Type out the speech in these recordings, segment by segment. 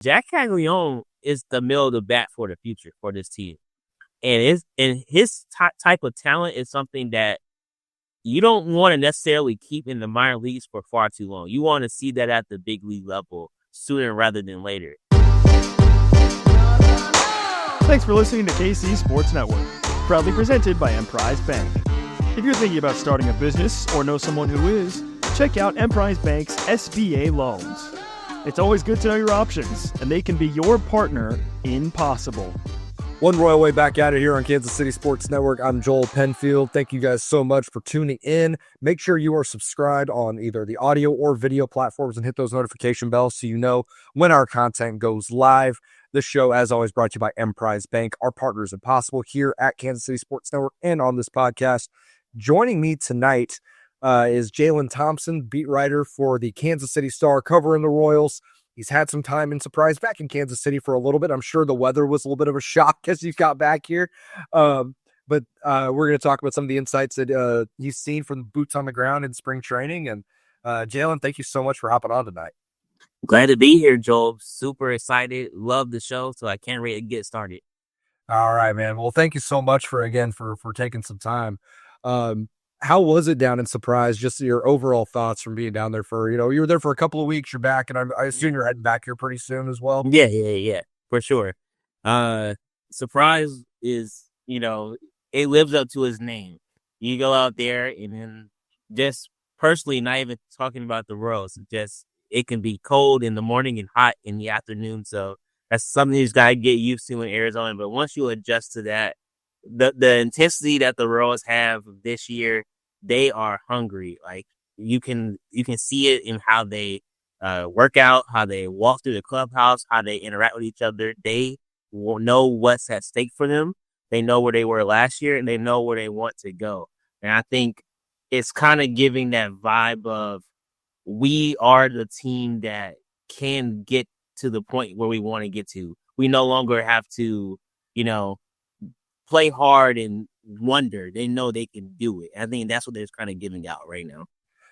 Jac Caglianone is the middle of the bat for the future for this team. And his type of talent is something that you don't want to necessarily keep in the minor leagues for far too long. You want to see that at the big league level sooner rather than later. Thanks for listening to KC Sports Network, proudly presented by Emprise Bank. If you're thinking about starting a business or know someone who is, check out Emprise Bank's SBA loans. It's always good to know your options, and they can be your partner in possible. One Royal Way back at it here on Kansas City Sports Network. I'm Joel Penfield. Thank you guys so much for tuning in. Make sure you are subscribed on either the audio or video platforms and hit those notification bells so you know when our content goes live. This show, as always, brought to you by Emprise Bank, our partners in possible here at Kansas City Sports Network and on this podcast. Joining me tonight is Jaylon Thompson, beat writer for the Kansas City Star, covering the Royals. He's had some time in Surprise back in Kansas City for a little bit. I'm sure the weather was a little bit of a shock as he got back here. But we're going to talk about some of the insights that he's seen from boots on the ground in spring training. And Jaylon, thank you so much for hopping on tonight. Glad to be here, Joel. Super excited. Love the show, so I can't wait to get started. All right, man. Well, thank you so much for taking some time. How was it down in Surprise? Just your overall thoughts from being down there for, you were there for a couple of weeks, you're back, and I assume you're heading back here pretty soon as well. Yeah, for sure. Surprise is, it lives up to its name. You go out there and then just personally, not even talking about the Royals, just it can be cold in the morning and hot in the afternoon. So that's something you just got to get used to in Arizona. But once you adjust to that, the intensity that the Royals have this year, they are hungry. Like you can see it in how they work out, how they walk through the clubhouse, how they interact with each other. They will know what's at stake for them. They know where they were last year, and they know where they want to go. And I think it's kind of giving that vibe of we are the team that can get to the point where we want to get to. We no longer have to, play hard and wonder. They know they can do it. I think that's what they're kind of giving out right now.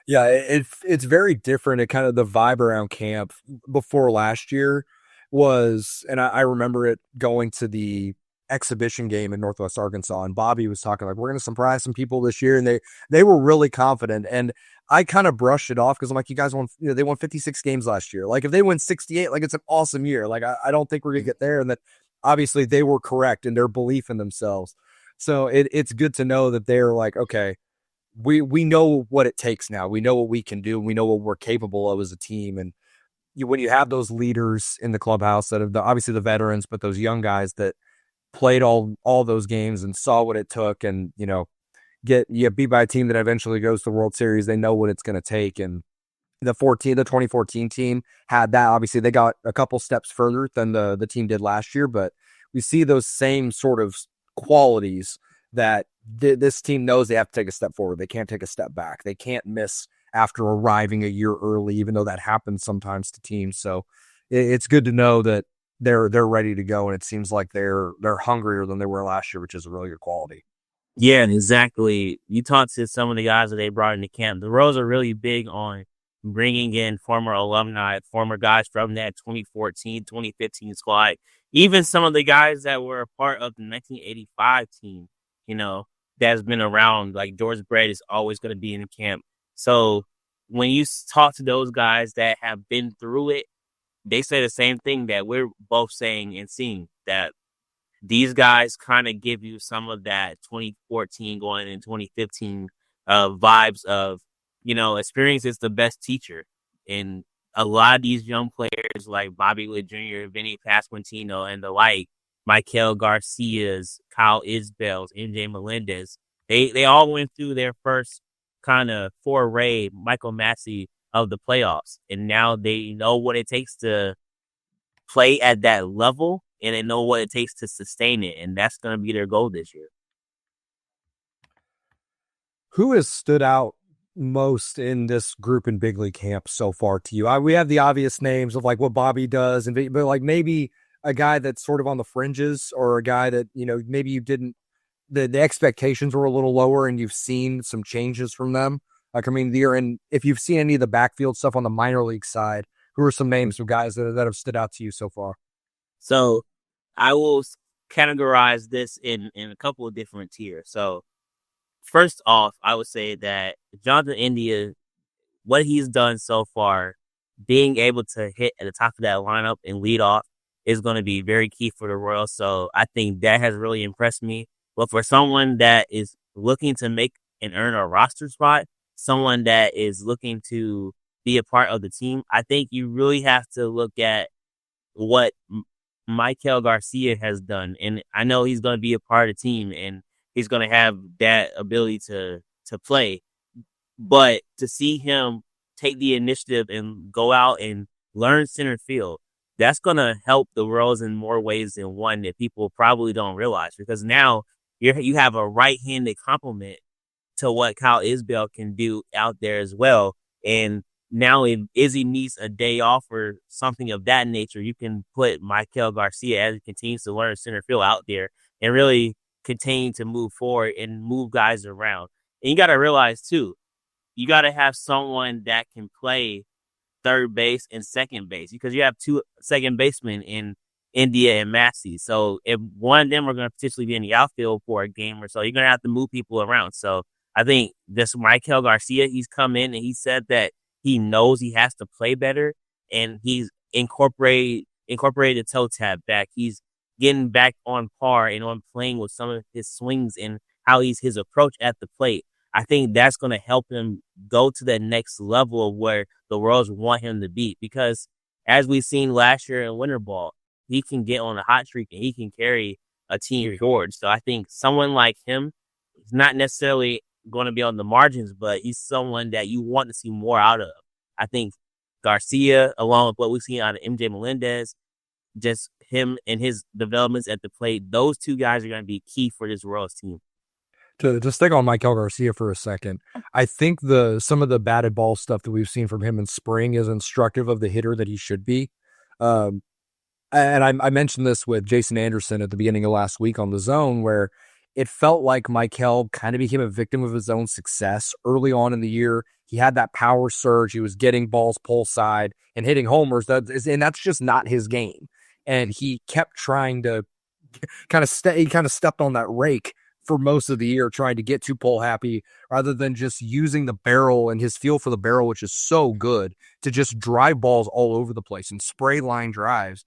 Yeah, it's very different. It kind of the vibe around camp before last year was, and I remember it going to the exhibition game in Northwest Arkansas, and Bobby was talking like, we're going to surprise some people this year, and they were really confident. And I kind of brushed it off because I'm like, you guys won, they won 56 games last year. Like if they win 68, like it's an awesome year. Like I don't think we're going to get there. And that obviously they were correct in their belief in themselves. So it's good to know that they're like, okay, we know what it takes now. We know what we can do. And we know what we're capable of as a team. And when you have those leaders in the clubhouse that are obviously the veterans, but those young guys that played all those games and saw what it took and, get beat by a team that eventually goes to the World Series, they know what it's going to take. And the 2014 team had that. Obviously, they got a couple steps further than the team did last year, but we see those same sort of qualities that this team knows they have to take a step forward. They can't take a step back. They can't miss after arriving a year early, even though that happens sometimes to teams. So it's good to know that they're ready to go, and it seems like they're hungrier than they were last year, which is a really good quality. Yeah, exactly. You talked to some of the guys that they brought into camp. The Royals are really big on bringing in former alumni, former guys from that 2014, 2015 squad. Even some of the guys that were a part of the 1985 team, that's been around, like George Brett is always going to be in camp. So when you talk to those guys that have been through it, they say the same thing that we're both saying and seeing, that these guys kind of give you some of that 2014 going in 2015 vibes of, experience is the best teacher. And a lot of these young players like Bobby Witt Jr., Vinny Pasquantino, and the like, Michael Garcias, Kyle Isbells, MJ Melendez, they all went through their first kind of foray, Michael Massey, of the playoffs. And now they know what it takes to play at that level, and they know what it takes to sustain it. And that's going to be their goal this year. Who has stood out most in this group in big league camp so far to you? We have the obvious names of like what Bobby does, but like maybe a guy that's sort of on the fringes, or a guy that, maybe you didn't, the expectations were a little lower and you've seen some changes from them. Like, I mean, if you've seen any of the backfield stuff on the minor league side, Who are some names of guys that have stood out to you so far? So I will categorize this in a couple of different tiers. So first off, I would say that Jonathan India, what he's done so far, being able to hit at the top of that lineup and lead off is going to be very key for the Royals. So I think that has really impressed me. But for someone that is looking to make and earn a roster spot, someone that is looking to be a part of the team, I think you really have to look at what Michael Garcia has done. And I know he's going to be a part of the team and he's going to have that ability to play. But to see him take the initiative and go out and learn center field, that's going to help the Royals in more ways than one that people probably don't realize. Because now you have a right-handed complement to what Kyle Isbell can do out there as well. And now if Izzy needs a day off or something of that nature, you can put Michael Garcia, as he continues to learn center field, out there and really continue to move forward and move guys around. And you got to realize, too, you got to have someone that can play third base and second base because you have two second basemen in India and Massey. So if one of them are going to potentially be in the outfield for a game or so, you're going to have to move people around. So I think this Michael Garcia, he's come in and he said that he knows he has to play better, and he's incorporated the toe tap back. He's getting back on par and on playing with some of his swings and how his approach at the plate. I think that's going to help him go to that next level of where the Royals want him to be. Because as we've seen last year in winter ball, he can get on a hot streak and he can carry a team forward. So I think someone like him is not necessarily going to be on the margins, but he's someone that you want to see more out of. I think Garcia, along with what we've seen out of MJ Melendez, just him and his developments at the plate, those two guys are going to be key for this Royals team. To stick on Michael Garcia for a second, I think some of the batted ball stuff that we've seen from him in spring is instructive of the hitter that he should be. And I mentioned this with Jason Anderson at the beginning of last week on The Zone, where it felt like Michael kind of became a victim of his own success early on in the year. He had that power surge. He was getting balls pull side and hitting homers. And that's just not his game. And he kept trying to he kind of stepped on that rake for most of the year, trying to get too pull happy rather than just using the barrel and his feel for the barrel, which is so good, to just drive balls all over the place and spray line drives.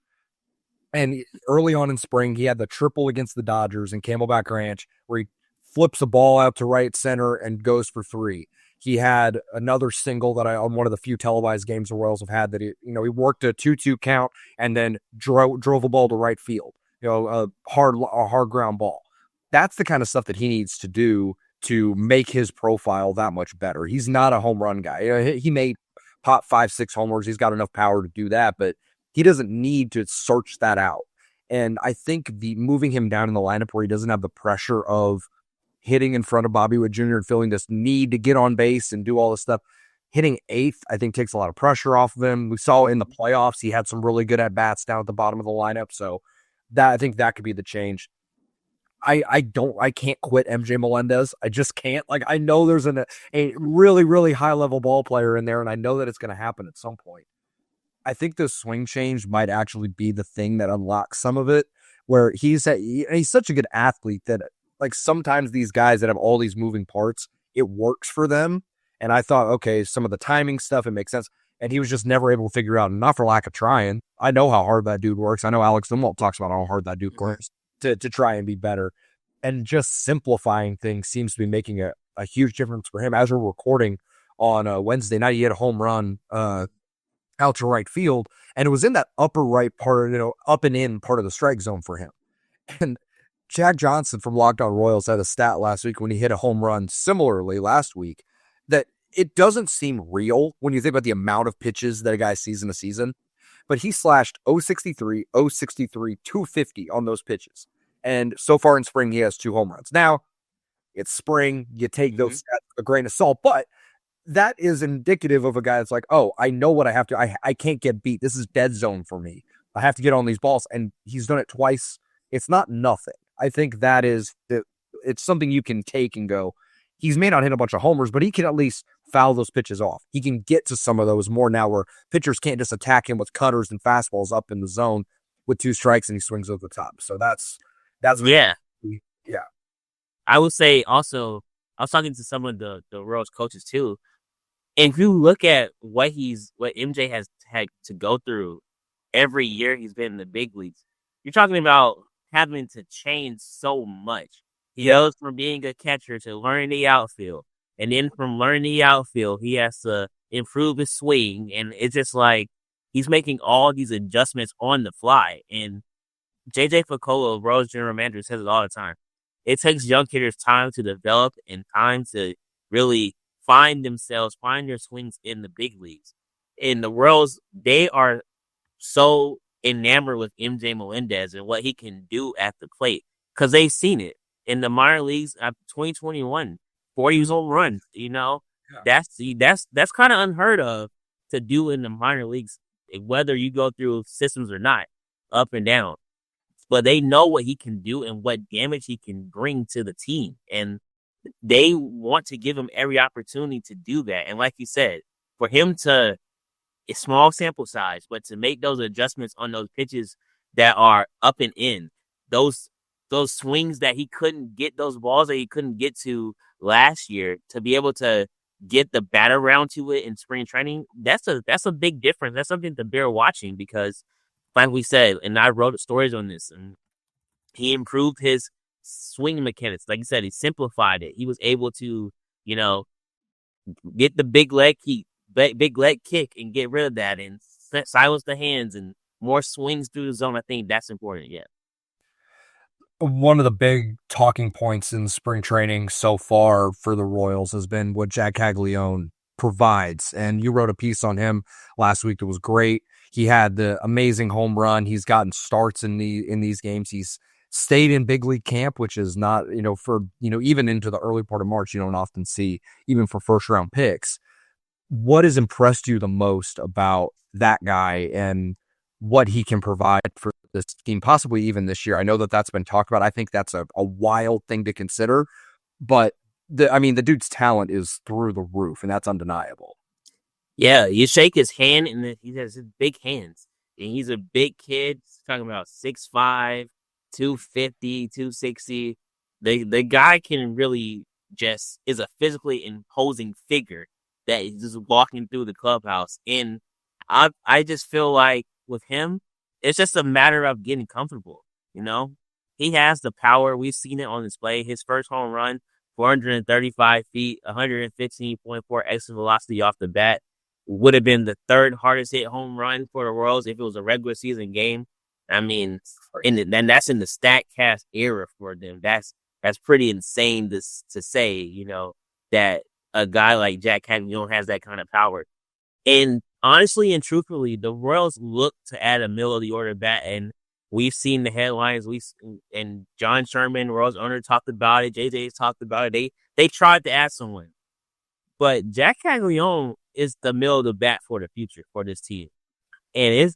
And early on in spring, he had the triple against the Dodgers in Camelback Ranch where he flips a ball out to right center and goes for 3. He had another single that on one of the few televised games the Royals have had that he worked a 2-2 count and then drove a ball to right field, a hard ground ball. That's the kind of stuff that he needs to do to make his profile that much better. He's not a home run guy. He may pop 5-6 homers. He's got enough power to do that, but he doesn't need to search that out. And I think moving him down in the lineup where he doesn't have the pressure of hitting in front of Bobby Witt Jr. and feeling this need to get on base and do all this stuff, hitting 8th, I think takes a lot of pressure off of him. We saw in the playoffs, he had some really good at-bats down at the bottom of the lineup. So I think that could be the change. I can't quit MJ Melendez. I just can't. Like, I know there's a really, really high level ball player in there, and I know that it's going to happen at some point. I think the swing change might actually be the thing that unlocks some of it, where he's such a good athlete that, like, sometimes these guys that have all these moving parts, it works for them. And I thought, okay, some of the timing stuff, it makes sense. And he was just never able to figure out, not for lack of trying. I know how hard that dude works. I know Alex Zumwalt talks about how hard that dude works to try and be better. And just simplifying things seems to be making a huge difference for him. As we're recording on Wednesday night, he had a home run out to right field, and it was in that upper right part, up and in part of the strike zone for him. And Jack Johnson from Locked On Royals had a stat last week when he hit a home run similarly last week that it doesn't seem real when you think about the amount of pitches that a guy sees in a season, but he slashed 063, 063, 250 on those pitches. And so far in spring, he has 2 home runs. Now, it's spring. You take those stats with a grain of salt, but that is indicative of a guy that's like, oh, I know what I have to. I can't get beat. This is dead zone for me. I have to get on these balls. And he's done it twice. It's not nothing. I think that is it's something you can take and go, He may not hit a bunch of homers, but he can at least foul those pitches off. He can get to some of those more now where pitchers can't just attack him with cutters and fastballs up in the zone with 2 strikes and he swings over the top. So that's Yeah. yeah. I would say also, I was talking to some of the Royals coaches too. And if you look at what MJ has had to go through every year he's been in the big leagues, you're talking about having to change so much. He goes from being a catcher to learning the outfield. And then from learning the outfield, he has to improve his swing. And it's just like he's making all these adjustments on the fly. And JJ Picollo, Royals general manager, says it all the time. It takes young hitters time to develop and time to really find themselves, find their swings in the big leagues. And the Royals, they are so enamored with MJ Melendez and what he can do at the plate because they've seen it in the minor leagues. 2021, 40 home runs. You know, that's kind of unheard of to do in the minor leagues, whether you go through systems or not, up and down. But they know what he can do and what damage he can bring to the team, and they want to give him every opportunity to do that. And like you said, for him to, a small sample size, but to make those adjustments on those pitches that are up and in, those swings that he couldn't get, those balls that he couldn't get to last year, to be able to get the bat around to it in spring training, that's a big difference. That's something to bear watching because, like we said, and I wrote stories on this, and he improved his swing mechanics. Like you said, he simplified it. He was able to, get the big leg kick and get rid of that and silence the hands and more swings through the zone. I think that's important. Yeah. One of the big talking points in spring training so far for the Royals has been what Jac Caglianone provides. And you wrote a piece on him last week that was great. He had the amazing home run. He's gotten starts in these games. He's stayed in big league camp, which is not, even into the early part of March, you don't often see, even for first round picks. What has impressed you the most about that guy and what he can provide for this team, possibly even this year? I know that's been talked about. I think that's a wild thing to consider, but the dude's talent is through the roof, and that's undeniable. Yeah, you shake his hand, and he has his big hands. And he's a big kid. He's talking about 6'5", 250, 260. The guy can really is a physically imposing figure that is just walking through the clubhouse. And I just feel like with him, it's just a matter of getting comfortable. He has the power. We've seen it on display. His first home run, 435 feet, 115.4 exit velocity off the bat. Would have been the third hardest hit home run for the Royals if it was a regular season game. I mean, and that's in the StatCast era for them. That's pretty insane to say, that a guy like Jac Caglianone has that kind of power. And honestly and truthfully, the Royals look to add a middle of the order bat, and we've seen the headlines. And John Sherman, Royals owner, talked about it. JJ's talked about it. They tried to add someone, but Jac Caglianone is the middle of the bat for the future for this team. And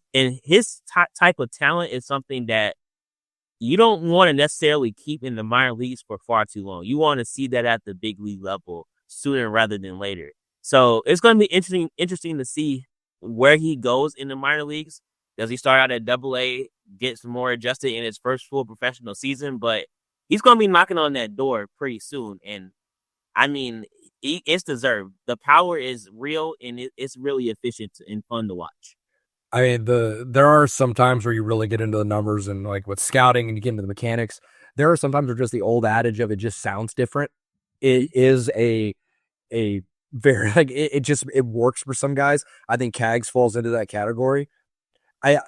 his type of talent is something that you don't want to necessarily keep in the minor leagues for far too long. You want to see that at the big league level sooner rather than later. So it's going to be interesting to see where he goes in the minor leagues. Does he start out at Double-A, get some more adjusted in his first full professional season? But he's going to be knocking on that door pretty soon. And I mean, it's deserved. The power is real, and it's really efficient and fun to watch. I mean, there are some times where you really get into the numbers and like with scouting and you get into the mechanics. There are sometimes where just the old adage of it just sounds different. It is a very it works for some guys. I think Cags falls into that category.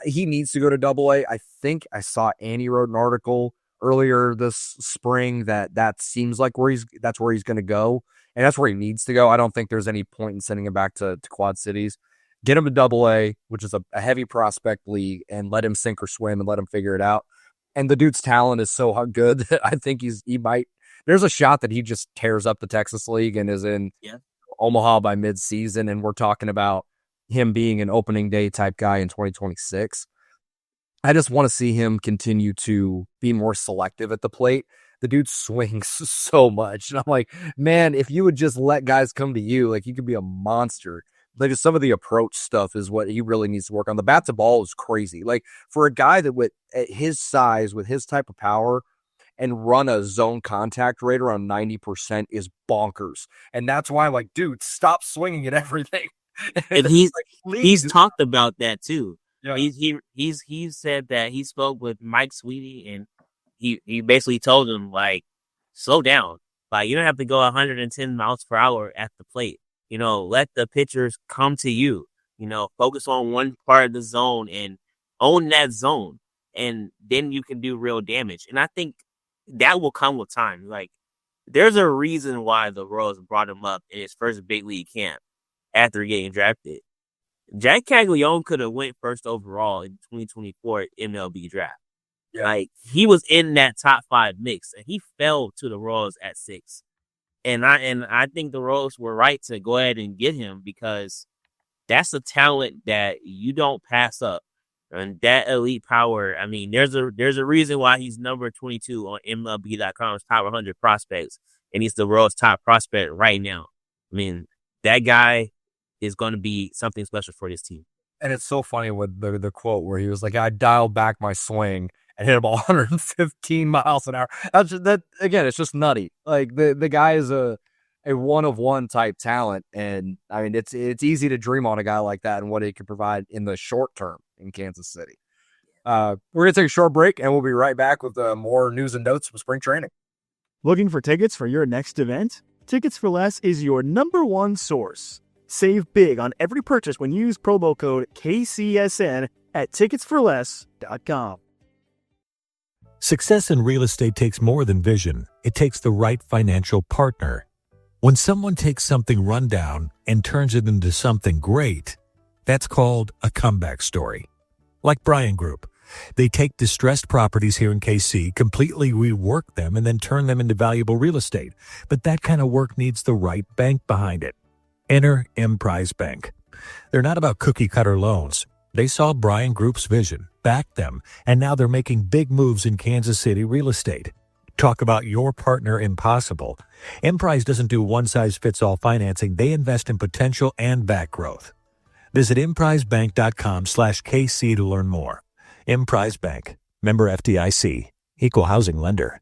He needs to go to Double-A. I think I saw Annie wrote an article earlier this spring that seems like that's where he's going to go, and that's where he needs to go. I don't think there's any point in sending him back to Quad Cities. Get him to Double-A, which is a heavy prospect league, and let him sink or swim and let him figure it out. And the dude's talent is so good that I think he might. There's a shot that he just tears up the Texas League and is in Omaha by mid-season, and we're talking about him being an opening day type guy in 2026. I just want to see him continue to be more selective at the plate. the dude swings so much. And I'm like, man, if you would just let guys come to you, like, you could be a monster. Like, some of the approach stuff is what he really needs to work on. The bat to ball is crazy. Like, for a guy that at his size, with his type of power, and run a zone contact rate around 90% is bonkers. And that's why I'm like, dude, stop swinging at everything. And he's talked about that too. Yeah. He's said that he spoke with Mike Sweetie, and he basically told him, like, slow down. Like, you don't have to go 110 miles per hour at the plate. Let the pitchers come to you. Focus on one part of the zone and own that zone, and then you can do real damage. And I think that will come with time. Like, there's a reason why the Royals brought him up in his first big league camp after getting drafted. Jac Caglianone could have went first overall in 2024 MLB draft. Yeah. Like, he was in that top 5 mix, and he fell to the Royals at 6. And I think the Royals were right to go ahead and get him, because that's a talent that you don't pass up. And that elite power, I mean, there's a reason why he's number 22 on MLB.com's top 100 prospects, and he's the Royals' top prospect right now. I mean, that guy is going to be something special for this team. And it's so funny with the quote where he was like, I dialed back my swing and hit him 115 miles an hour. That again, it's just nutty. Like, the guy is a one-of-one type talent, and I mean, it's easy to dream on a guy like that and what he can provide in the short term in Kansas City. We're going to take a short break, and we'll be right back with more news and notes from spring training. Looking for tickets for your next event? Tickets for Less is your #1 source. Save big on every purchase when you use promo code KCSN at ticketsforless.com. Success in real estate takes more than vision. It takes the right financial partner. When someone takes something rundown and turns it into something great, that's called a comeback story. Like Bryan Group. They take distressed properties here in KC, completely rework them, and then turn them into valuable real estate. But that kind of work needs the right bank behind it. Enter Emprise Bank. They're not about cookie-cutter loans. They saw Bryan Group's vision, backed them, and now they're making big moves in Kansas City real estate. Talk about your partner impossible. Emprise doesn't do one-size-fits-all financing. They invest in potential and back growth. Visit emprisebank.com/KC to learn more. Emprise Bank. Member FDIC. Equal housing lender.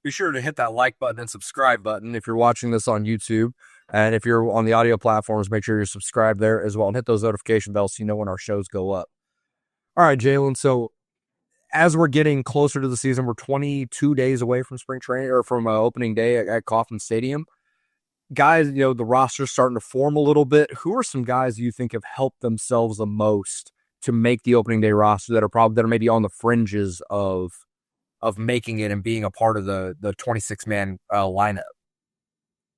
Be sure to hit that like button and subscribe button if you're watching this on YouTube. And if you're on the audio platforms, make sure you're subscribed there as well, and hit those notification bells so you know when our shows go up. All right, Jaylon. So as we're getting closer to the season, we're 22 days away from spring training, or from opening day at Kauffman Stadium. Guys, the roster's starting to form a little bit. Who are some guys you think have helped themselves the most to make the opening day roster that are maybe on the fringes of making it and being a part of the 26-man lineup?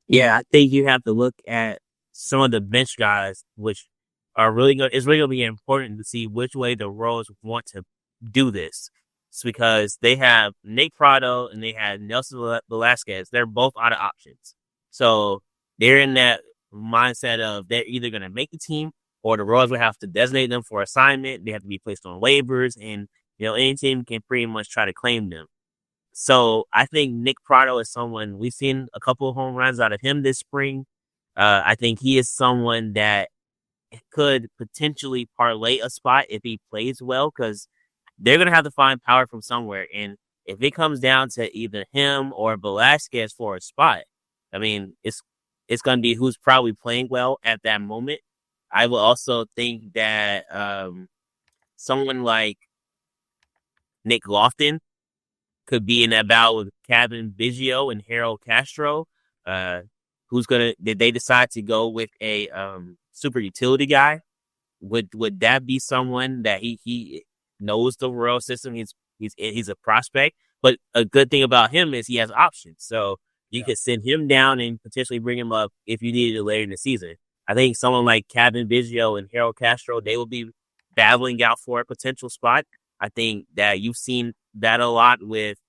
Yeah, I think you have to look at some of the bench guys, which are really good. It's really going to be important to see which way the Royals want to do this. It's because they have Nick Prado and they have Nelson Velasquez. They're both out of options. So they're in that mindset of they're either going to make the team, or the Royals will have to designate them for assignment. They have to be placed on waivers, and any team can pretty much try to claim them. So I think Nick Prado is someone, we've seen a couple of home runs out of him this spring. I think he is someone that could potentially parlay a spot if he plays well, because they're going to have to find power from somewhere. And if it comes down to either him or Velasquez for a spot, I mean, it's going to be who's probably playing well at that moment. I will also think that someone like Nick Lofton could be in that battle with Kevin Biggio and Harold Castro. Did they decide to go with a super utility guy? Would that be someone that he knows the Royal system? He's a prospect, but a good thing about him is he has options. So you could send him down and potentially bring him up if you needed it later in the season. I think someone like Kevin Biggio and Harold Castro, they will be battling out for a potential spot. I think that you've seen that a lot with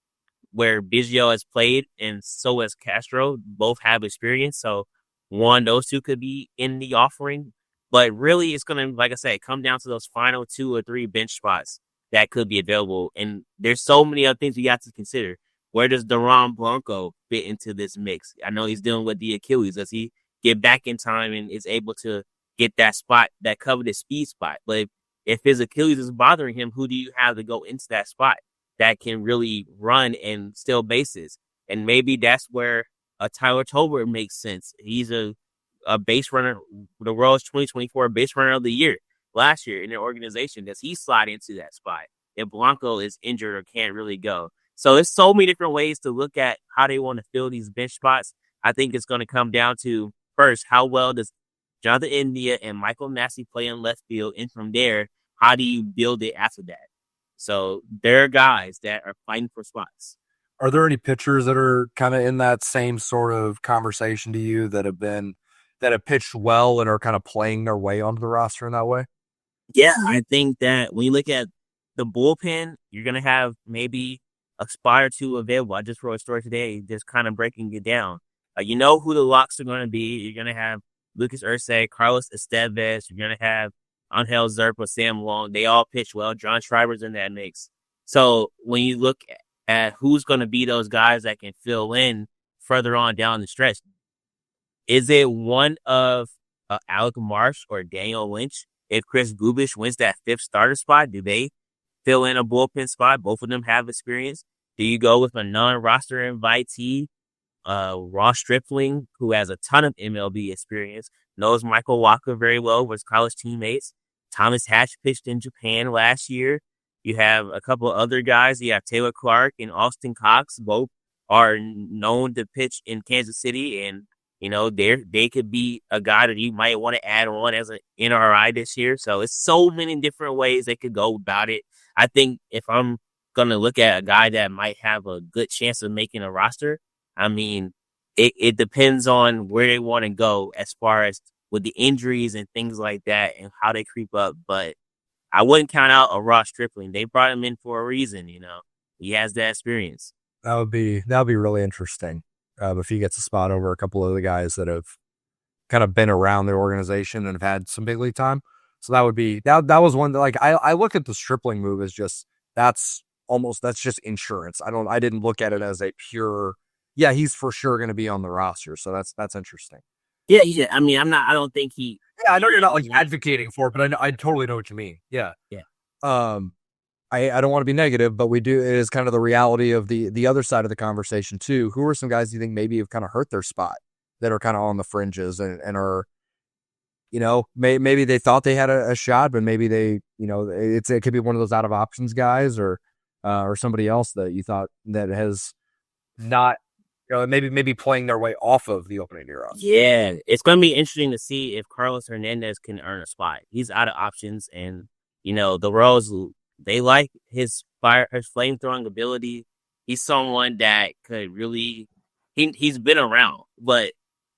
where Biggio has played, and so has Castro. Both have experience. So those two could be in the offering. But really, it's going to, like I said, come down to those final 2 or 3 bench spots that could be available. And there's so many other things you got to consider. Where does Deron Blanco fit into this mix? I know he's dealing with the Achilles. Does he get back in time and is able to get that spot, that coveted speed spot? But if his Achilles is bothering him, who do you have to go into that spot that can really run and steal bases? And maybe that's where a Tyler Tolbert makes sense. He's a base runner, the world's 2024 base runner of the year last year in their organization. Does he slide into that spot if Blanco is injured or can't really go? So there's so many different ways to look at how they want to fill these bench spots. I think it's going to come down to, first, how well does Jonathan India and Michael Massey play in left field? And from there, how do you build it after that? So there are guys that are fighting for spots. Are there any pitchers that are kind of in that same sort of conversation to you that have pitched well and are kind of playing their way onto the roster in that way? Yeah, I think that when you look at the bullpen, you're going to have maybe a spot or two available. I just wrote a story today just kind of breaking it down. You know who the locks are going to be. You're going to have Lucas Ursay, Carlos Estevez. You're going to have Angel Zerpa, Sam Long. They all pitch well. John Schreiber's in that mix. So when you look at who's going to be those guys that can fill in further on down the stretch, is it one of Alec Marsh or Daniel Lynch? If Chris Bubic wins that fifth starter spot, do they fill in a bullpen spot? Both of them have experience. Do you go with a non-roster invitee, Ross Stripling, who has a ton of MLB experience, knows Michael Walker very well, was college teammates? Thomas Hatch pitched in Japan last year. You have a couple of other guys. You have Taylor Clark and Austin Cox. Both are known to pitch in Kansas City, and you know, they could be a guy that you might want to add on as an NRI this year. So it's so many different ways they could go about it. I think if I'm going to look at a guy that might have a good chance of making a roster, I mean, it depends on where they want to go as far as with the injuries and things like that and how they creep up. But I wouldn't count out a Ross Stripling. They brought him in for a reason, you know. He has that experience. That would be really interesting. If he gets a spot over a couple of the guys that have kind of been around the organization and have had some big league time. So that would be, that was one that, like, I look at the Stripling move as just, that's just insurance. I didn't look at it as a pure, yeah, he's for sure going to be on the roster. So that's interesting. Yeah. I mean, I don't think he. Yeah, I know you're not like advocating for it, but I totally know what you mean. Yeah. Yeah. I don't want to be negative, but it is kind of the reality of the other side of the conversation too. Who are some guys you think maybe have kind of hurt their spot that are kind of on the fringes and are, you know, maybe they thought they had a shot, but maybe they, you know, it could be one of those out of options guys or somebody else that you thought that has not, you know, maybe playing their way off of the opening era. Yeah, it's going to be interesting to see if Carlos Hernandez can earn a spot. He's out of options, and you know the Royals, they like his flame-throwing ability. He's someone that could really, he's been around, but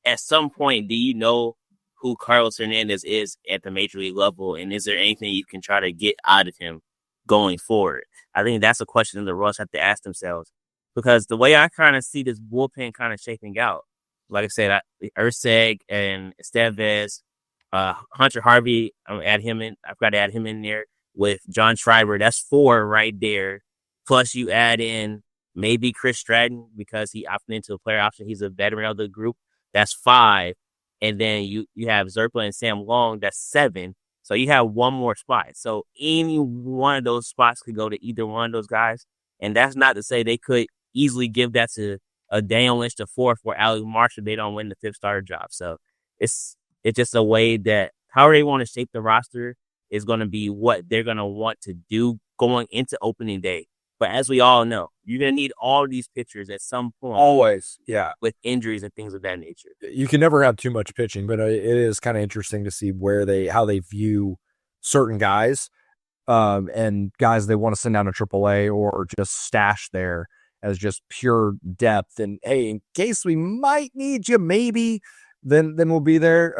at some point, do you know who Carlos Hernandez is at the major league level, and is there anything you can try to get out of him going forward? I think that's a question the Royals have to ask themselves, because the way I kind of see this bullpen kind of shaping out, like I said, Urseg and Estevez, Hunter Harvey, I've got to add him in there with John Schreiber. That's 4 right there. Plus you add in maybe Chris Stratton because he opted into a player option. He's a veteran of the group. That's 5. And then you have Zerpa and Sam Long. That's 7. So you have one more spot. So any one of those spots could go to either one of those guys. And that's not to say they could easily give that to a Daniel Lynch the 4th or Alec Marsh if they don't win the 5th starter job. So it's just a way that however they want to shape the roster is going to be what they're going to want to do going into opening day. But as we all know, you're going to need all of these pitchers at some point. Always, yeah. With injuries and things of that nature. You can never have too much pitching, but it is kind of interesting to see how they view certain guys and guys they want to send down to AAA or just stash there as just pure depth. And, hey, in case we might need you, maybe, then we'll be there.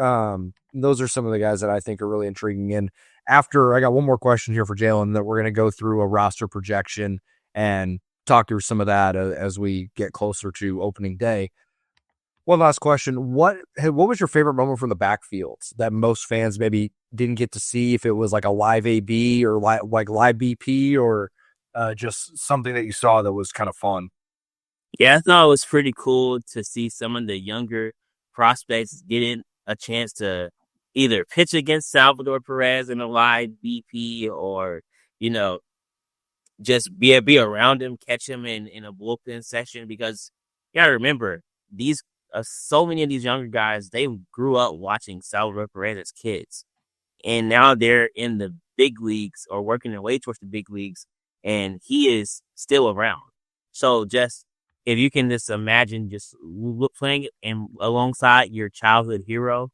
Those are some of the guys that I think are really intriguing. And after, I got one more question here for Jaylon that we're going to go through a roster projection and talk through some of that as we get closer to opening day. One last question. What was your favorite moment from the backfields that most fans maybe didn't get to see, if it was like a live AB or like live BP or just something that you saw that was kind of fun? Yeah, I thought it was pretty cool to see some of the younger prospects getting a chance to either pitch against Salvador Perez in a live BP or, you know, just be around him, catch him in a bullpen session because you gotta remember these so many of these younger guys they grew up watching Salvador Perez as kids, and now they're in the big leagues or working their way towards the big leagues, and he is still around. So just if you can just imagine just playing it and alongside your childhood hero,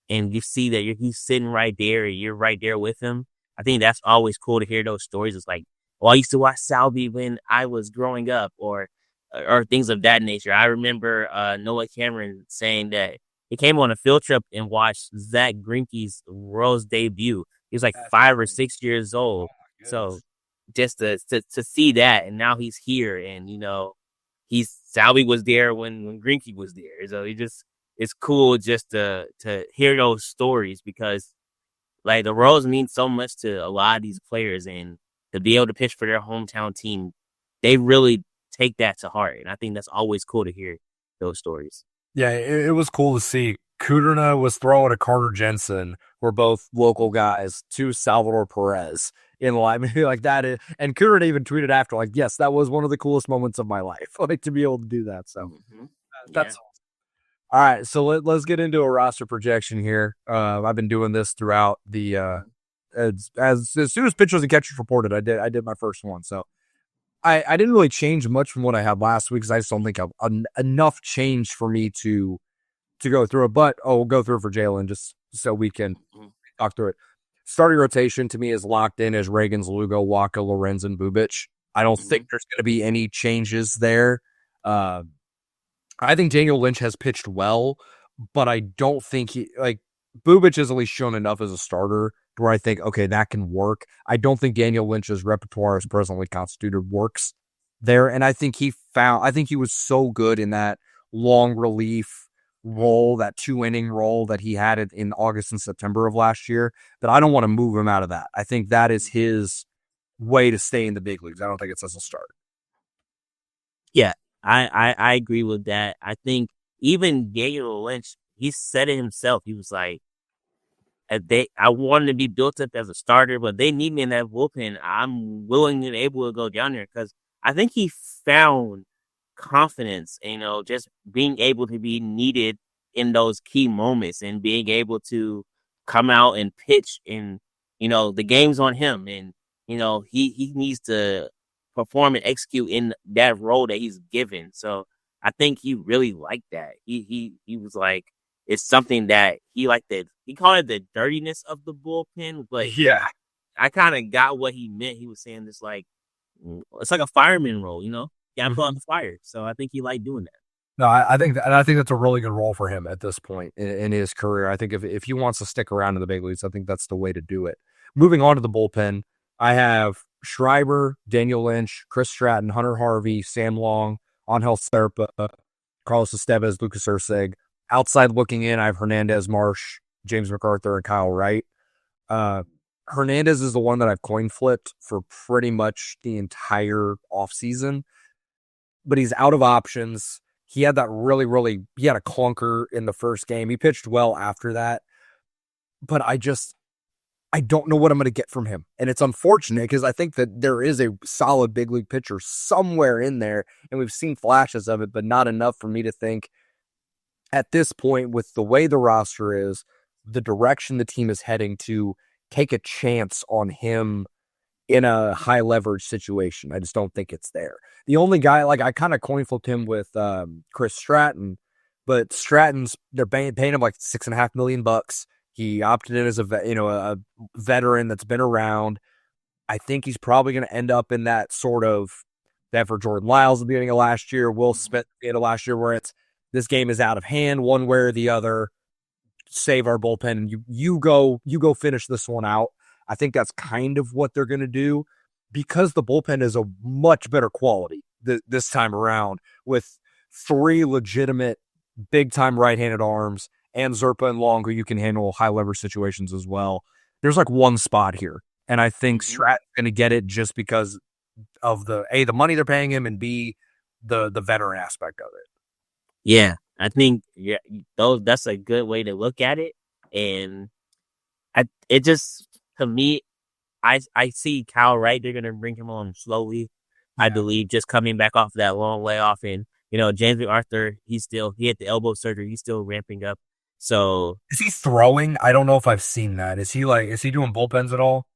and you see that he's sitting right there and you're right there with him. I think that's always cool to hear those stories. It's like, oh, I used to watch Salvi when I was growing up, or things of that nature. I remember Noah Cameron saying that he came on a field trip and watched Zach Greinke's World's debut. He was like That's 5 or 6 years oh old. my So goodness. just to see that, and now he's here, and he's Salvi was there when Greinke was there. So it's cool just to hear those stories because like the Royals mean so much to a lot of these players, and to be able to pitch for their hometown team, they really take that to heart, and I think that's always cool to hear those stories. Yeah, it was cool to see. Kudrna was throwing to Carter Jensen, were both local guys, to Salvador Perez in line. Like that is, and Kudrna even tweeted after, like, yes, that was one of the coolest moments of my life. Like to be able to do that. So Yeah. that's all right. So let's get into a roster projection here. I've been doing this throughout the as soon as pitchers and catchers reported, I did my first one. So I didn't really change much from what I had last week because I just don't think enough changed for me to go through it. But we'll go through it for Jaylon just so we can talk through it. Starting rotation to me is locked in as Reagans, Lugo, Waka, Lorenz, and Bubic. I don't think there's going to be any changes there. I think Daniel Lynch has pitched well, but I don't think Bubic has at least shown enough as a starter to where I think, okay, that can work. I don't think Daniel Lynch's repertoire as presently constituted works there. And I think he was so good in that long relief role, that 2-inning role that he had in August and September of last year, that I don't want to move him out of that. I think that is his way to stay in the big leagues. I don't think it's as a start. Yeah, I agree with that. I think even Daniel Lynch, he said it himself. He was like, I wanted to be built up as a starter, but they need me in that bullpen. I'm willing and able to go down there because I think he found confidence, just being able to be needed in those key moments and being able to come out and pitch and, the game's on him and, he needs to perform and execute in that role that he's given. So I think he really liked that. He was like, it's something that he liked he called it the dirtiness of the bullpen, but Yeah. I kind of got what he meant. He was saying this it's like a fireman role, Yeah, put on the fire. So I think he liked doing that. No, I think that's a really good role for him at this point in his career. I think if he wants to stick around in the big leagues, I think that's the way to do it. Moving on to the bullpen, I have Schreiber, Daniel Lynch, Chris Stratton, Hunter Harvey, Sam Long, Angel Serpa, Carlos Estevez, Lucas Erceg. Outside looking in, I have Hernandez, Marsh, James MacArthur, and Kyle Wright. Hernandez is the one that I've coin flipped for pretty much the entire offseason, but he's out of options. He had that he had a clunker in the first game. He pitched well after that, but I don't know what I'm going to get from him. And it's unfortunate because I think that there is a solid big league pitcher somewhere in there, and we've seen flashes of it, but not enough for me to think at this point with the way the roster is, the direction the team is heading, to take a chance on him in a high leverage situation. I just don't think it's there. The only guy, I kind of coin flipped him with Chris Stratton, but Stratton's, they're paying him like $6.5 million. He opted in as a veteran that's been around. I think he's probably going to end up in that sort of that for Jordan Lyles at the beginning of last year, Will Smith at the end of last year, where it's this game is out of hand one way or the other. Save our bullpen and you go finish this one out. I think that's kind of what they're going to do because the bullpen is a much better quality this time around with 3 legitimate big-time right-handed arms and Zerpa and Long, who you can handle high leverage situations as well. There's one spot here, and I think Stratton's going to get it just because of the money they're paying him, and B, the veteran aspect of it. Yeah, I think that's a good way to look at it, and it just to me, I see Kyle Wright. They're gonna bring him on slowly, I believe, just coming back off that long layoff, and James McArthur, he had the elbow surgery, he's still ramping up. So is he throwing? I don't know if I've seen that. Is he doing bullpens at all?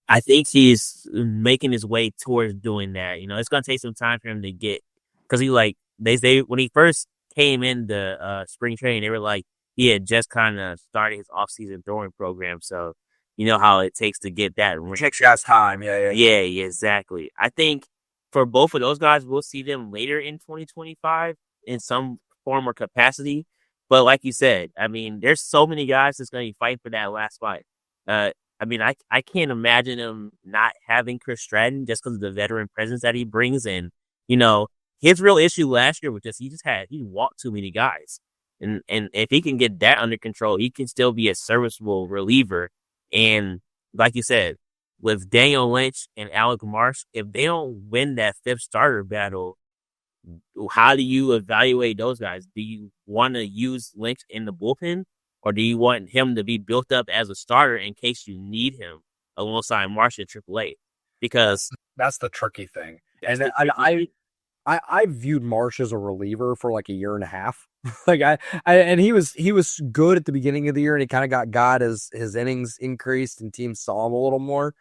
I think he's making his way towards doing that. It's gonna take some time for him to get, because they say when he first came in the spring training, they were like he had just kind of started his offseason throwing program, so you know how it takes to get that. It takes guys time, yeah, exactly. I think for both of those guys, we'll see them later in 2025 in some form or capacity. But like you said, I mean, there's so many guys that's going to fight for that last spot. I mean, I can't imagine him not having Chris Stratton just because of the veteran presence that he brings in. His real issue last year was just he walked too many guys. And if he can get that under control, he can still be a serviceable reliever. And like you said, with Daniel Lynch and Alec Marsh, if they don't win that fifth starter battle, how do you evaluate those guys? Do you want to use Lynch in the bullpen, or do you want him to be built up as a starter in case you need him alongside Marsh at AAA? Because that's the tricky thing. And I viewed Marsh as a reliever for like a year and a half. And he was good at the beginning of the year, and he kind of got as his innings increased and teams saw him a little more.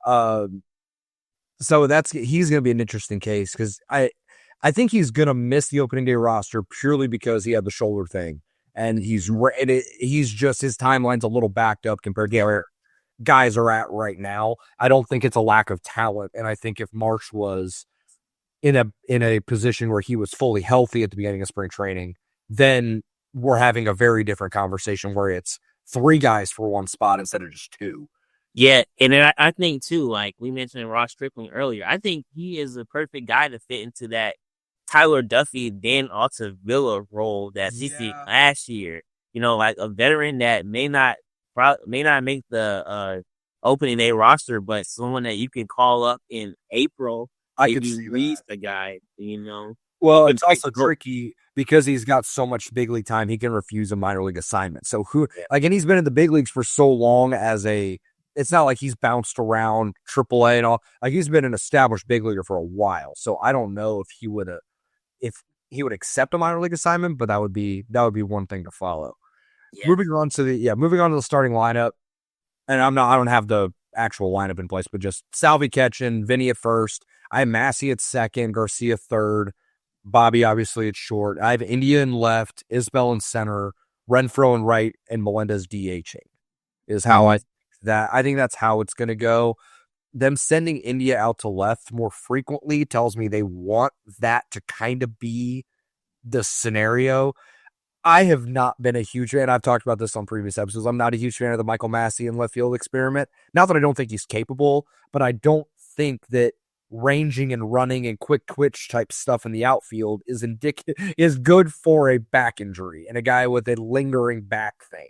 So he's going to be an interesting case, because I think he's going to miss the opening day roster purely because he had the shoulder thing, and he's just, his timeline's a little backed up compared to where guys are at right now. I don't think it's a lack of talent, and I think if Marsh was in a position where he was fully healthy at the beginning of spring training, then we're having a very different conversation where it's 3 guys for one spot instead of just 2. Yeah, and I think too, like we mentioned Ross Stripling earlier, I think he is the perfect guy to fit into that Tyler Duffy, Dan Altavilla role that he did last year. Like a veteran that may not make the opening day roster, but someone that you can call up in April. I could see the guy, Well, it's also tricky because he's got so much big league time. He can refuse a minor league assignment. So and he's been in the big leagues for so long it's not like he's bounced around AAA and all. Like, he's been an established big leaguer for a while. So I don't know if he would accept a minor league assignment, but that would be one thing to follow. Yeah. Moving on to the starting lineup, and I don't have the actual lineup in place, but just Salvi catching, Vinny at first. I have Massey at second, Garcia third, Bobby obviously at short. I have India in left, Isbell in center, Renfroe in right, and Melendez DHing is how I think that's how it's going to go. Them sending India out to left more frequently tells me they want that to kind of be the scenario. I have not been a huge fan. I've talked about this on previous episodes. I'm not a huge fan of the Michael Massey in left field experiment. Not that I don't think he's capable, but I don't think that ranging and running and quick twitch type stuff in the outfield is good for a back injury and a guy with a lingering back thing.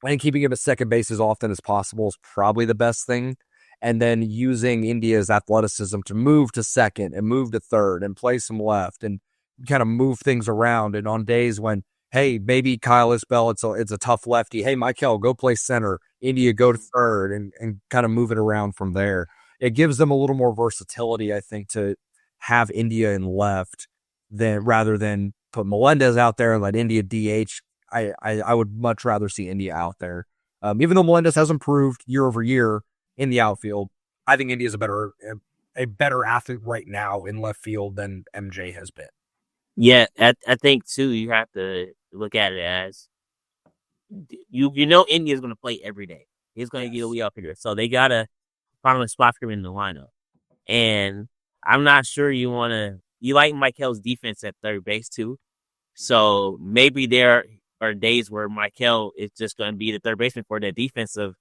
And keeping him at second base as often as possible is probably the best thing. And then using India's athleticism to move to second and move to third and play some left and kind of move things around. And on days when, hey, maybe Kyle Isbell, it's a tough lefty. Hey, Michael, go play center. India, go to third, and kind of move it around from there. It gives them a little more versatility, I think, to have India in left rather than put Melendez out there and let India DH. I would much rather see India out there. Even though Melendez has improved year over year in the outfield, I think India's a better athlete right now in left field than MJ has been. Yeah, I think too, you have to look at it as India's going to play every day. He's going to get a lead up here, so they got to find a spot for him in the lineup. And I'm not sure you like Michael's defense at third base too. So maybe there are days where Michael is just going to be the third baseman for the defensive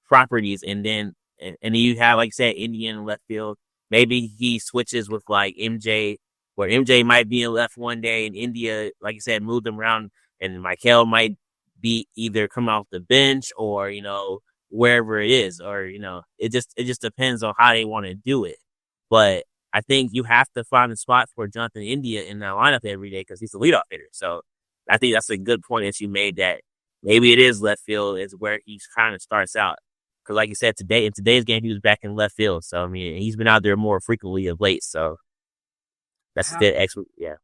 properties, and then you have, like I said, Indian in left field. Maybe he switches with like MJ, where MJ might be in left one day, and India, like you said, move them around, and Michael might be either come off the bench or wherever it is, or it just depends on how they want to do it. But I think you have to find a spot for Jonathan India in that lineup every day because he's the leadoff hitter. So I think that's a good point that you made that maybe it is left field is where he kind of starts out. Because like you said, in today's game, he was back in left field. So, I mean, he's been out there more frequently of late. So that's the excellent. Yeah.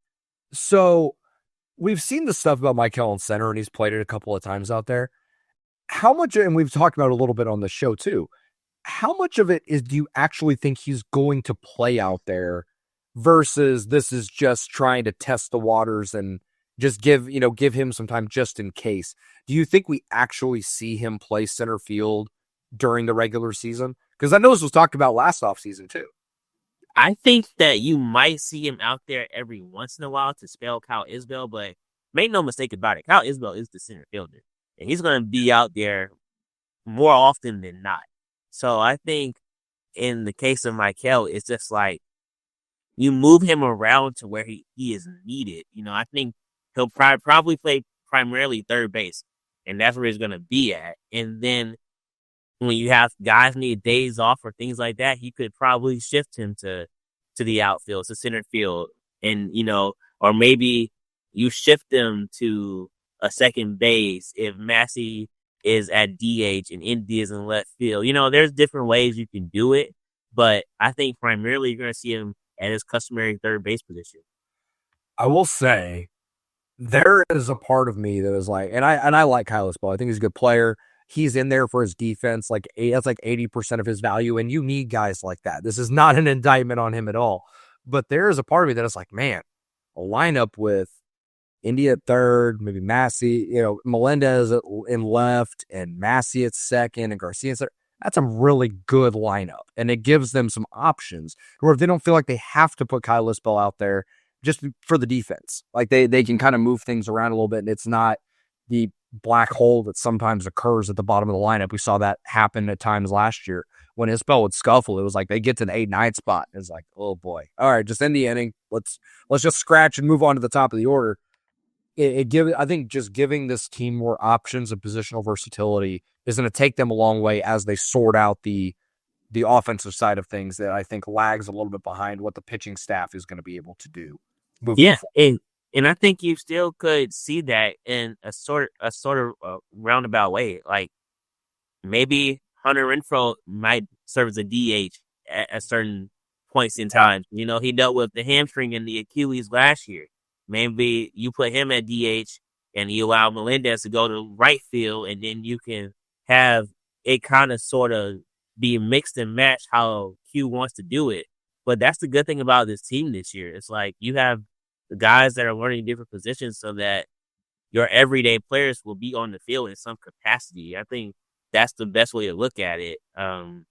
So we've seen the stuff about Michael in center, and he's played it a couple of times out there. How much, and we've talked about it a little bit on the show too, how much of it do you actually think he's going to play out there versus this is just trying to test the waters and just give him some time just in case? Do you think we actually see him play center field during the regular season? Because I know this was talked about last offseason too. I think that you might see him out there every once in a while to spell Kyle Isbell, but make no mistake about it, Kyle Isbell is the center fielder, and he's going to be out there more often than not. So I think in the case of Michael, it's just like you move him around to where he is needed. I think he'll probably play primarily third base, and that's where he's going to be at. And then when you have guys need days off or things like that, he could probably shift him to the outfield, to center field. And, or maybe you shift him to a second base if Massey is at DH and Indy is in left field. There's different ways you can do it, but I think primarily you're going to see him at his customary third base position. I will say there is a part of me that is like, and I like Kyle Isbell. I think he's a good player. He's in there for his defense. That's like 80% of his value, and you need guys like that. This is not an indictment on him at all. But there is a part of me that is like, man, a lineup with India at third, maybe Massey, Melendez in left, and Massey at second, and Garcia at third. That's a really good lineup, and it gives them some options where they don't feel like they have to put Kyle Isbell out there just for the defense. Like they can kind of move things around a little bit, and it's not the black hole that sometimes occurs at the bottom of the lineup. We saw that happen at times last year when Isbell would scuffle. It was like they get to the 8-9 spot. It's like, oh boy, all right, just end the inning. Let's just scratch and move on to the top of the order. I think just giving this team more options and positional versatility is going to take them a long way as they sort out the offensive side of things that I think lags a little bit behind what the pitching staff is going to be able to do. Yeah, and I think you still could see that in a sort of roundabout way. Like maybe Hunter Renfroe might serve as a DH at certain points in time. He dealt with the hamstring and the Achilles last year. Maybe you put him at DH and you allow Melendez to go to right field, and then you can have it kind of sort of be mixed and matched how Q wants to do it. But that's the good thing about this team this year. It's like you have the guys that are learning different positions so that your everyday players will be on the field in some capacity. I think that's the best way to look at it. And,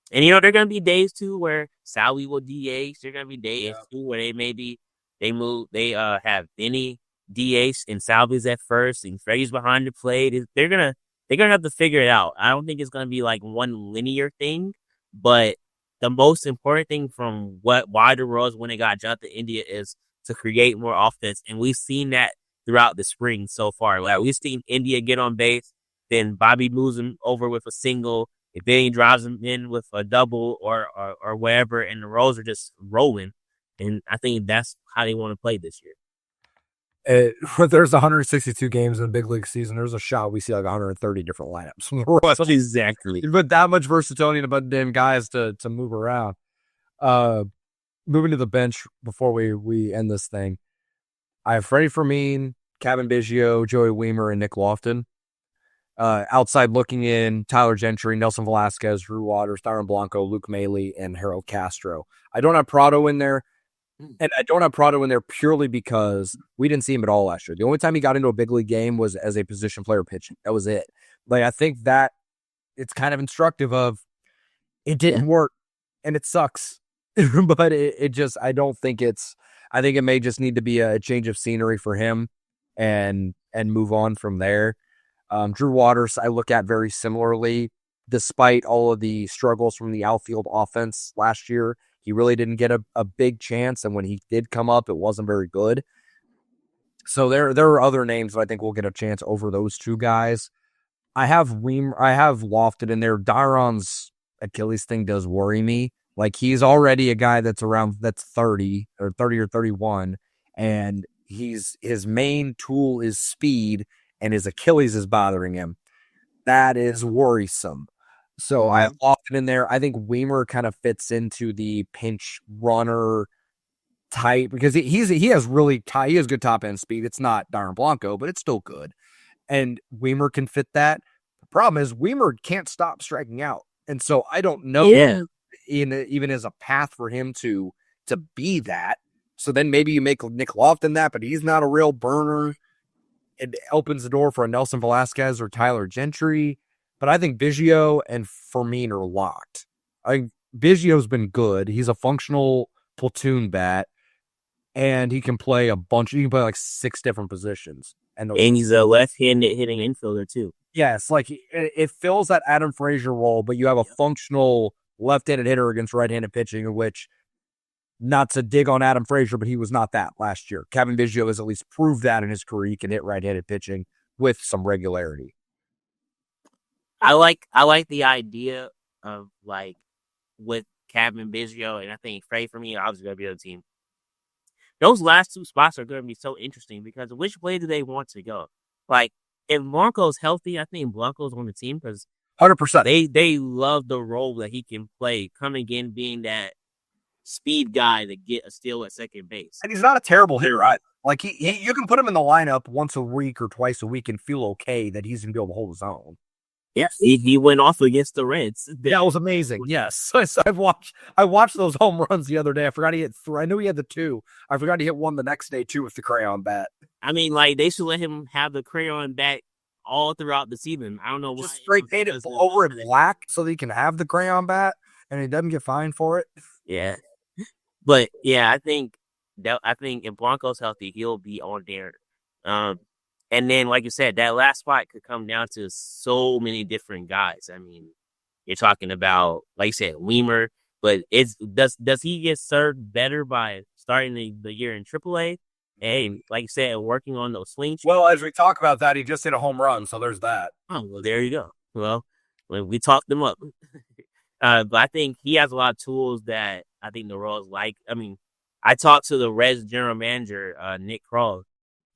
there are going to be days, too, where Salvi will DH. There are going to be days, too, where they have Vinny DH and Salvi's at first and Freddie's behind the plate. They're going to have to figure it out. I don't think it's going to be like one linear thing, but the most important thing from why the Royals when they got Jonathan India is to create more offense. And we've seen that throughout the spring so far. Like we've seen India get on base, then Bobby moves him over with a single, and then he drives him in with a double or whatever, and the Royals are just rolling. And I think that's how they want to play this year. There's 162 games in the big league season. There's a shot we see like 130 different lineups from the Royals. Exactly. But that much versatility and a bunch of damn guys to move around. Moving to the bench before we end this thing, I have Freddie Fermin, Kevin Biggio, Joey Weimer, and Nick Lofton. Outside looking in, Tyler Gentry, Nelson Velasquez, Drew Waters, Thyron Blanco, Luke Maley, and Harold Castro. I don't have Prado in there, and I don't have Prado in there purely because we didn't see him at all last year. The only time he got into a big league game was as a position player pitching. That was it. Like I think that it's kind of instructive of it didn't work, and it sucks. But it just, I think it may just need to be a change of scenery for him and move on from there. Drew Waters, I look at very similarly, despite all of the struggles from the outfield offense last year. He really didn't get a big chance. And when he did come up, it wasn't very good. So there are other names that I think will get a chance over those two guys. I have Lofted in there. Dyron's Achilles thing does worry me. Like, he's already a guy that's 30 or 31, and his main tool is speed, and his Achilles is bothering him. That is worrisome. So I locked it in there. I think Weimer kind of fits into the pinch runner type because he has good top end speed. It's not Darren Blanco, but it's still good. And Weimer can fit that. The problem is Weimer can't stop striking out. And so I don't know even as a path for him to be that. So then maybe you make Nick Lofton that, but he's not a real burner. It opens the door for a Nelson Velasquez or Tyler Gentry. But I think Biggio and Fermin are locked. I think Biggio's been good. He's a functional platoon bat, and he can play like 6 different positions. And he's a left-handed hitting infielder too. Yes, like it fills that Adam Frazier role, but you have a functional left-handed hitter against right-handed pitching, which, not to dig on Adam Frazier, but he was not that last year. Kevin Biggio has at least proved that in his career. He can hit right-handed pitching with some regularity. I like the idea of, like, with Kevin Biggio, and I think Frey, for me, obviously going to be on the team. Those last 2 spots are going to be so interesting because which way do they want to go? Like, if Blanco's healthy, I think Blanco's on the team because 100%. They love the role that he can play, coming in being that speed guy to get a steal at second base. And he's not a terrible hitter either. Like, you can put him in the lineup once a week or twice a week and feel okay that he's going to be able to hold his own. Yeah, he went off against the Reds. That was amazing. Yes, so I watched those home runs the other day. I forgot he hit 3. I knew he had the 2. I forgot he hit 1 the next day too with the crayon bat. I mean, like, they should let him have the crayon bat all throughout the season. I don't know why. Just straight paint it over in black so that he can have the crayon bat and he doesn't get fined for it. Yeah, but yeah, I think if Blanco's healthy, he'll be on there. And then, like you said, that last spot could come down to so many different guys. I mean, you're talking about, like you said, Weimer, but does he get served better by starting the year in AAA? And like you said, working on those swing. Well, as we talk about that, he just hit a home run, so there's that. Oh, well, there you go. Well, we talked them up. But I think he has a lot of tools that I think the Royals like. I mean, I talked to the Reds general manager, Nick Kroll,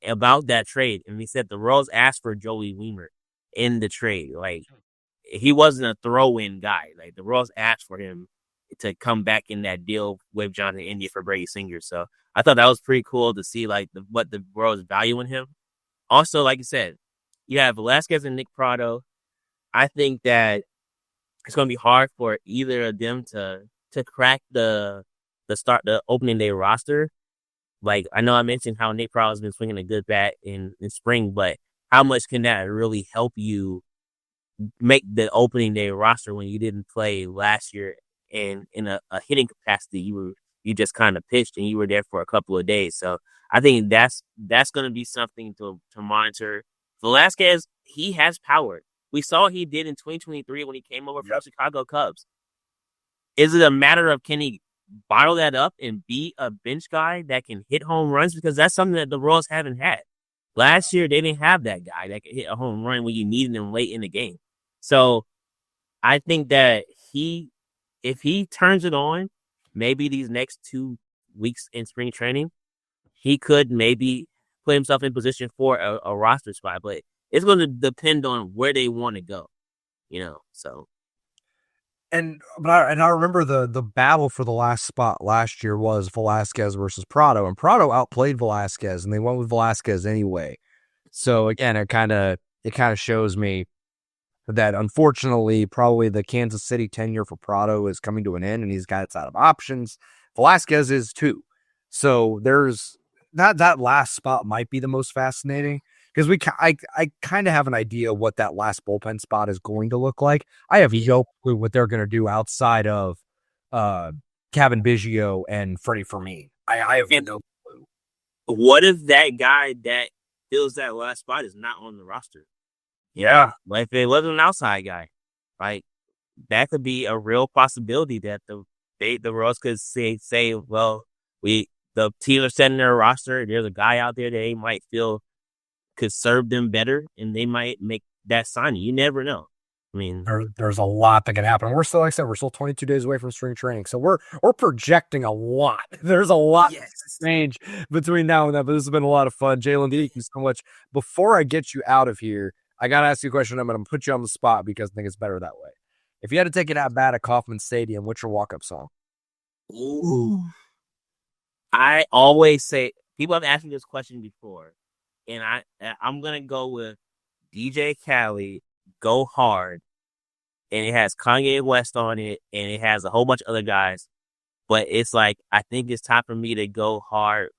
about that trade, and he said the Royals asked for Joey Weimer in the trade. Like, he wasn't a throw-in guy. Like, the Royals asked for him to come back in that deal with Jonathan India for Brady Singer. So I thought that was pretty cool to see, like, what the Royals value in him. Also, like you said, you have Velasquez and Nick Prado. I think that it's going to be hard for either of them to crack the opening day roster. Like, I know I mentioned how Nick Prado has been swinging a good bat in spring, but how much can that really help you make the opening day roster when you didn't play last year and in a hitting capacity? You just kind of pitched and you were there for a couple of days. So I think that's going to be something to monitor. Velasquez, he has power. We saw what he did in 2023 when he came over from Chicago Cubs. Is it a matter of can he bottle that up and be a bench guy that can hit home runs? Because that's something that the Royals haven't had. Last year, they didn't have that guy that could hit a home run when you needed him late in the game. So I think that if he turns it on, maybe these next 2 weeks in spring training, he could maybe put himself in position for a roster spot. But it's going to depend on where they want to go, so. And I remember the battle for the last spot last year was Velasquez versus Prado, and Prado outplayed Velasquez, and they went with Velasquez anyway. So again, it kind of shows me that unfortunately, probably the Kansas City tenure for Prado is coming to an end, and he's got it's out of options. Velasquez is too. So there's that last spot might be the most fascinating. Because I kind of have an idea what that last bullpen spot is going to look like. I have no clue what they're going to do outside of Kevin Biggio and Freddie Fermin. I have no clue. What if that guy that fills that last spot is not on the roster? Yeah. Like, if it wasn't an outside guy, right? That could be a real possibility that the Royals could say, well, the team are setting their roster. There's a guy out there that they might feel could serve them better, and they might make that signing. You never know. I mean, There's a lot that can happen. We're still, like I said, we're still 22 days away from spring training, so we're projecting a lot. There's a lot to change between now and then, but this has been a lot of fun. Jaylon, thank you so much. Before I get you out of here, I got to ask you a question. I'm going to put you on the spot because I think it's better that way. If you had to take it at bat at Kauffman Stadium, what's your walk-up song? ooh. I always say, people have asked me this question before, and I'm gonna go with DJ Khaled, Go Hard, and it has Kanye West on it, and it has a whole bunch of other guys. But it's like, I think it's time for me to go hard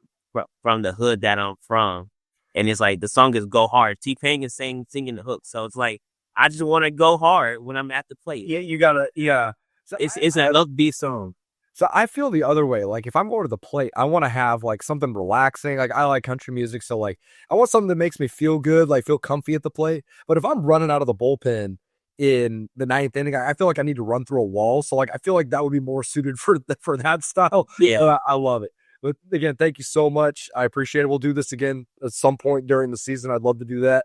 from the hood that I'm from. And it's like, the song is Go Hard. T-Pain is singing the hook. So it's like, I just want to go hard when I'm at the plate. Yeah, you gotta, yeah. So it's an upbeat song. So I feel the other way. Like if I'm going to the plate, I want to have like something relaxing. Like I like country music. So like I want something that makes me feel good, like feel comfy at the plate. But if I'm running out of the bullpen in the ninth inning, I feel like I need to run through a wall. So like I feel like that would be more suited for that style. Yeah. I love it. But again, thank you so much. I appreciate it. We'll do this again at some point during the season. I'd love to do that.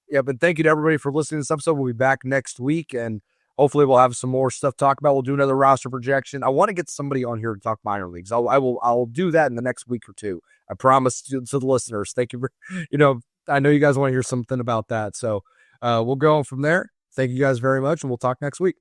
Yeah, but thank you to everybody for listening to this episode. We'll be back next week, and hopefully we'll have some more stuff to talk about. We'll do another roster projection. I want to get somebody on here to talk minor leagues. I'll do that in the next week or two. I promise to the listeners. Thank you for, I know you guys want to hear something about that. So we'll go on from there. Thank you guys very much, and we'll talk next week.